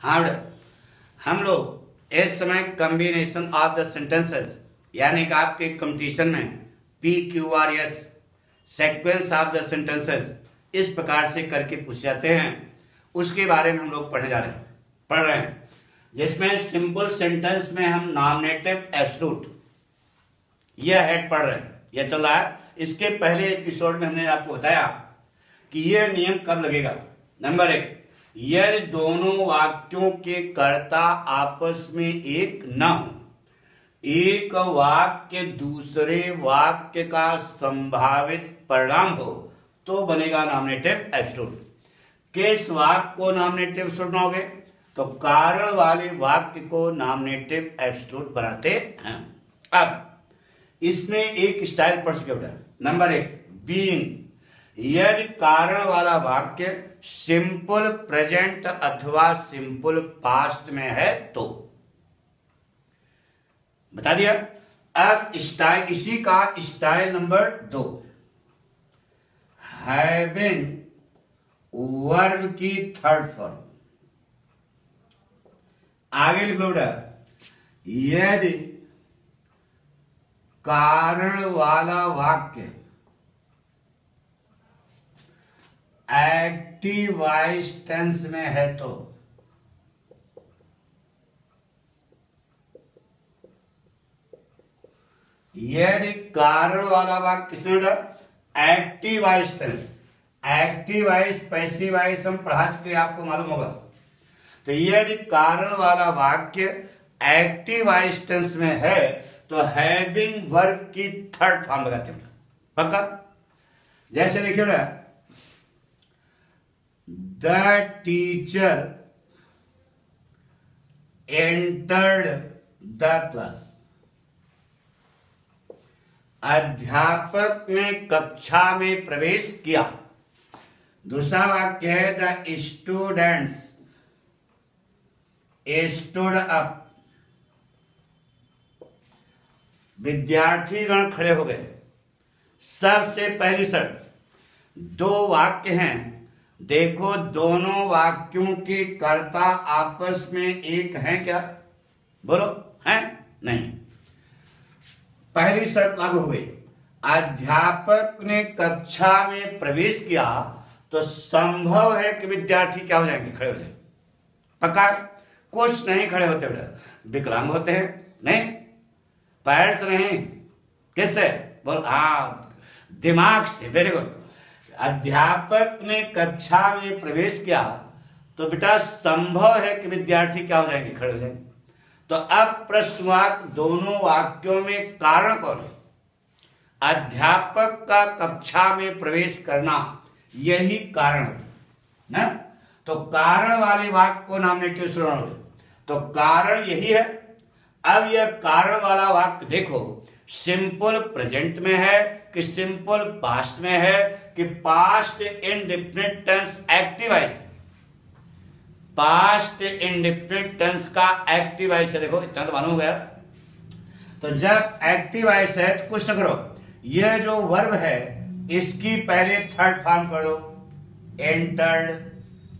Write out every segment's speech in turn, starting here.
हाँ बेटा, हम लोग इस समय कम्बिनेशन ऑफ द सेंटेंसेस यानी कि आपके कंपटीशन में PQRS sequence of the sentences इस प्रकार से करके पूछ जाते हैं, उसके बारे में हम लोग पढ़ रहे हैं जिसमें सिंपल सेंटेंस में हम नॉमिनेटिव एब्सोल्यूट यह हेड पढ़ रहे हैं, यह चल रहा है। इसके पहले एपिसोड में हमने आपको बताया कि यह नियम कब लगेगा। नंबर 1, यदि दोनों वाक्यों के कर्ता आपस में एक न हो, एक वाक्य दूसरे वाक्य का संभावित परिणाम हो, तो बनेगा नॉमिनेटिव एब्सोल्यूट। किस वाक्य को नॉमिनेटिव एब्सोल्यूट बनाओगे? तो कारण वाले वाक्य को नॉमिनेटिव एब्सोल्यूट बनाते हैं। अब इसमें एक स्टाइल पढ़ चुके बेटा। नंबर 1, बीइंग, यदि कारण वाला वाक्य सिंपल प्रेजेंट अथवा सिंपल पास्ट में है तो बता दिया। अब स्टाइल, इसी का स्टाइल नंबर 2, हैविंग वर्ब की थर्ड फॉर्म। आगे लिख लो बेटा, यदि कारण वाला वाक्य एक्टिव वॉइस टेंस में है तो यदि कारण वाला वाक्य किसमें बेटा? Active voice tense. Active voice passive voice हम पढ़ा चुके, आपको मालूम होगा। तो यदि कारण वाला वाक्य एक्टिव वॉइस टेंस में है तो हैविंग वर्ब की थर्ड फॉर्म लगाते हैं पक्का। जैसे देखिए बेटा, the teacher entered the class, अध्यापक ने कक्षा में प्रवेश किया। दूसरा वाक्य है द स्टूडेंट्स स्टूड अप, विद्यार्थीगण खड़े हो गए। सबसे पहली शर्त, 2 वाक्य हैं, देखो दोनों वाक्यों के कर्ता आपस में एक हैं क्या? बोलो, हैं? नहीं। पहली शर्त लागू हो गई, अध्यापक ने कक्षा में प्रवेश किया तो संभव है कि विद्यार्थी क्या हो जाएंगे? खड़े हो जाएंगे पक्का। कुछ नहीं खड़े होते बेटा, विकलांग होते हैं, नहीं पैर से नहीं, किससे? बोल, हाँ दिमाग से। Very good. अध्यापक ने कक्षा में प्रवेश किया तो बेटा संभव है कि विद्यार्थी क्या हो जाएंगे? खड़े हो जाएंगे। तो अब प्रश्न वाक्य, दोनों वाक्यों में कारण कौन है? अध्यापक का कक्षा में प्रवेश करना, यही कारण है ना। तो कारण वाले वाक्य को नॉमिनेटिव बनाओगे तो कारण यही है। अब यह कारण वाला वाक्य देखो सिंपल प्रेजेंट में है कि सिंपल पास्ट में है कि past indefinite tense active voice. Past indefinite tense का एक्टिव वॉइस है। देखो इतना तो मालूम हो गया। तो जब एक्टिव वॉइस है तो कुछ न करो, यह जो वर्ब है इसकी पहले थर्ड फॉर्म कर दो। एंटर्ड,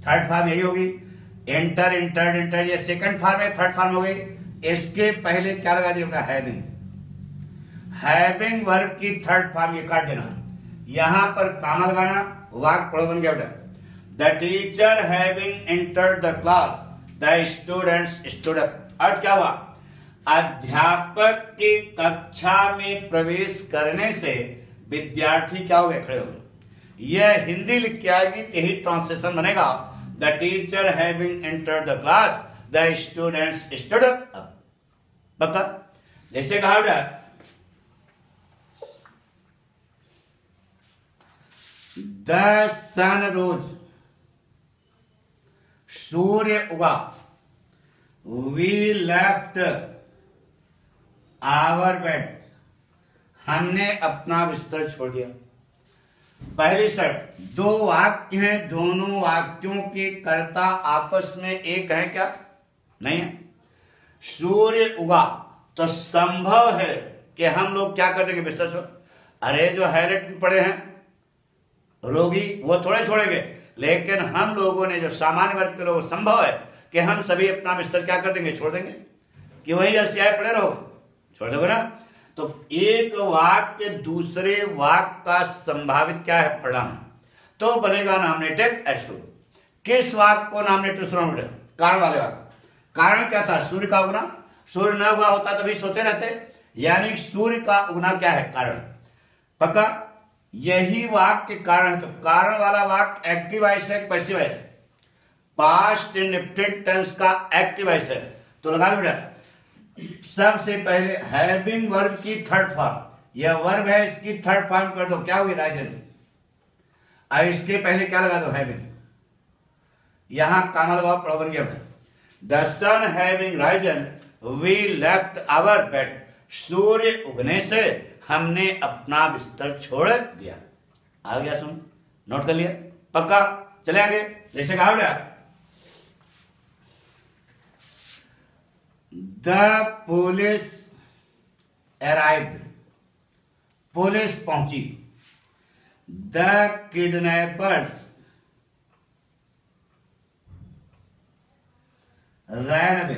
थर्ड फॉर्म यही होगी। एंटर, इंटर्ड, एंटर, ये सेकंड फॉर्म है, थर्ड फॉर्म हो गई। इसके पहले क्या लगा दिया? हैविंग। हैविंग वर्ब की थर्ड फॉर्म ये काट देना, यहां पर कामा लगाना, वाक्य पढ़ो बन गया बेटा। The teacher having entered the class the students stood up. अर्थ क्या हुआ? अध्यापक के कक्षा में प्रवेश करने से विद्यार्थी क्या हो गए? खड़े हो गए। यह हिंदी लिख के आएगी तो यही ट्रांसलेशन बनेगा, the teacher having entered the class the students stood up. पक्का। जैसे कहा बेटा, द सन रोज, सूर्य उगा। वी लेफ्ट आवर बेड, हमने अपना बिस्तर छोड़ दिया। पहली शर्त, 2 वाक्य हैं, दोनों वाक्यों के कर्ता आपस में एक है क्या? नहीं है। सूर्य उगा तो संभव है कि हम लोग क्या कर देंगे? बिस्तर छोड़। अरे जो हैरेट में पड़े हैं रोगी वो थोड़े छोड़ेंगे, लेकिन हम लोगों ने जो सामान्य वर्ग के लोग, संभव है कि हम सभी अपना बिस्तर क्या कर देंगे, छोड़ देंगे, कि वही अर्सियाए पड़े रहो, छोड़ दोगे ना। तो एक वाक्य दूसरे वाक्य का संभावित क्या है, परिणाम, तो बनेगा नॉमिनेटिव एडजेक्टिव। किस वाक्य को नॉमिनेटिव नॉमिनेटिव, कारण वाले वाक्य। कारण क्या था, सूर्य का उगना, सूर्य न उगा होता तभी सोते रहते, यानी सूर्य का उगना क्या है, कारण। पक्का, यही वाक्य कारण है। तो कारण वाला वाक्य एक्टिव वॉइस है, passive voice, past indefinite tense का एक्टिव वॉइस है। तो लगा दो बेटा, सबसे पहले हैविंग वर्ब की थर्ड फॉर्म, यह वर्ब है, इसकी थर्ड फॉर्म कर दो, क्या होगी, राइजन। अब इसके पहले क्या लगा दो, हैविंग, यहां कामा लगाओ, पढ़ो, बन गया। The sun having risen we left our bed, सूर्य उगने से हमने अपना बिस्तर छोड़ दिया। आ गया, सुन, नोट कर लिया, पक्का। चले आगे, जैसे कहा बेटा, द पुलिस अराइव्ड, पुलिस पहुंची। The kidnappers ran away,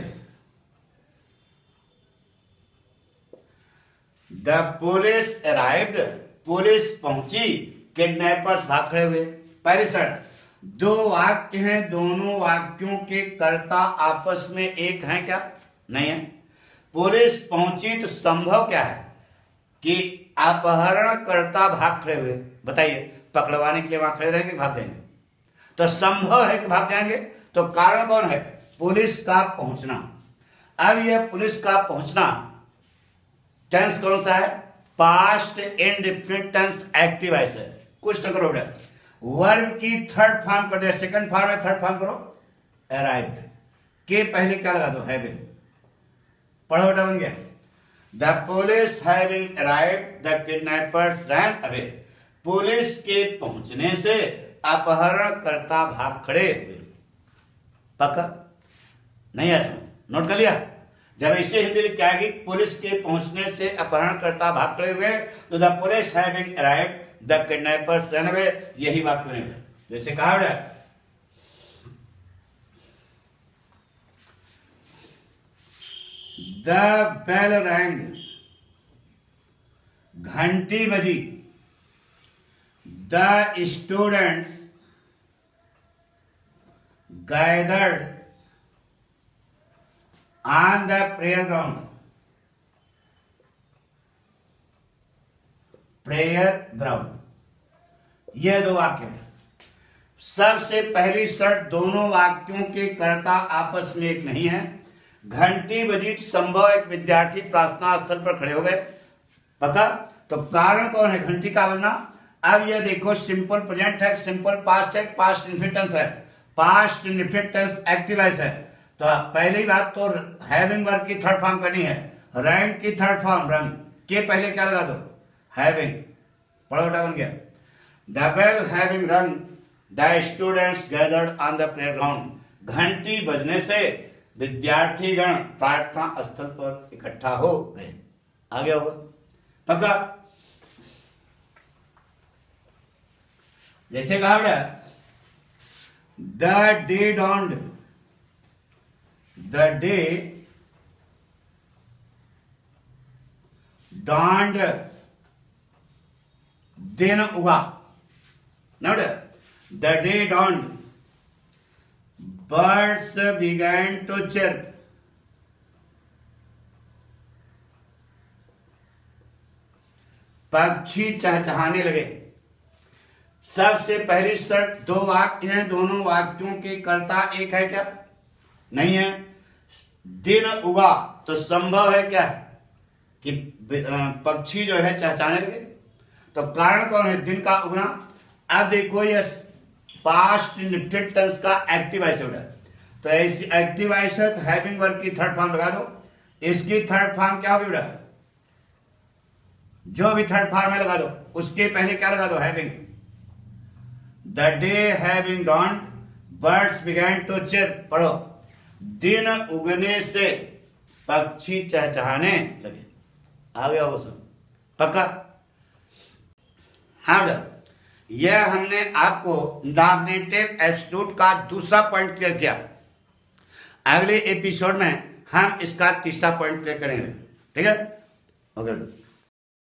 the police arrived, police पहुंची, किडनैपर्स भाग खड़े हुए। पहली शर्त, दो वाक्य हैं, दोनों वाक्यों के कर्ता आपस में एक हैं क्या, नहीं है। पुलिस पहुंची तो संभव क्या है कि अपहरणकर्ता भाग खड़े हुए, बताइए, पकड़वाने के लिए वहां खड़े रहेंगे, भाग जाएंगे, तो संभव है कि भाग जाएंगे। तो कारण कौन है, पुलिस का पहुंचना। अब यह पुलिस का पहुंचना टेंस कौन सा है, past indefinite tense active voice है। कुछ तो करो बेटा, वर्ब की थर्ड फॉर्म कर दिया, सेकंड फॉर्म में थर्ड फॉर्म करो, अराइव्ड के पहले क्या लगा दो, हैविंग, पढ़ो बेटा, बन गया। The police having arrived the kidnappers ran away, police के पहुंचने से अपहरणकर्ता भाग खड़े हुए। पक्का, नहीं ऐसा, नोट कर लिया। जब इसे हिंदी लिख के आएगी, पुलिस के पहुंचने से अपहरणकर्ता भाग खड़े हुए, तो the police having arrived the kidnappers run away, यही वाक्य बनेगा। जैसे कहा बेटा, द बेल रैंग, घंटी बजी। The students gathered on the prayer ground, prayer ground. यह दो वाक्य हैं। सबसे पहली शर्त, दोनों वाक्यों के कर्ता आपस में एक नहीं है। घंटी बजी तो संभव एक विद्यार्थी प्रार्थना स्थल पर खड़े हो गए, पक्का। तो कारण कौन है, घंटी का बजना। अब यह देखो, सिंपल प्रेजेंट है, सिंपल पास्ट है, पास्ट इन्फिनिट है, पास्ट इन्फिनिट एक्टिव है। तो पहली बात तो हैविंग वर्ब की थर्ड फॉर्म करनी है, रैंक की थर्ड फॉर्म, रंग के पहले क्या लगा दो, हैविंग, पढ़ो बेटा, बन गया। द बेल हैविंग रंग the students gathered on the playground, घंटी बजने से विद्यार्थीगण प्रार्थना स्थल पर इकट्ठा हो गए। आगे होगा, पक्का। जैसे कहा बेटा, the day dawned, the day dawned, दिन उगा ना बेटा, the day dawned, birds began to chirp, पक्षी चहचहाने लगे। सबसे पहली शर्त, दो वाक्य हैं, दोनों वाक्यों के कर्ता एक है क्या, नहीं है। दिन उगा तो संभव है क्या कि पक्षी जो है चहचहाने लगे, तो कारण कौन है, दिन का उगना। अब देखो, यह पास्ट इंडेफिनिट टेंस का एक्टिव वॉइस है, तो ऐसी एक्टिव वॉइस है, तो हैविंग वर्ब की थर्ड फॉर्म लगा दो। इसकी थर्ड फॉर्म क्या होगी बेटा, जो भी थर्ड फॉर्म में लगा दो, उसके पहले क्या लगा दो, having. The day having dawned birds began to chirp, पढ़ो, दिन उगने से पक्षी चहचहाने लगे। आ गया वो सब, पक्का। हाँ बेटा, यह हमने आपको नॉमिनेटिव एब्सोल्यूट का दूसरा पॉइंट क्लियर किया। अगले एपिसोड में हम इसका तीसरा पॉइंट प्ले करेंगे। ठीक है, ओके।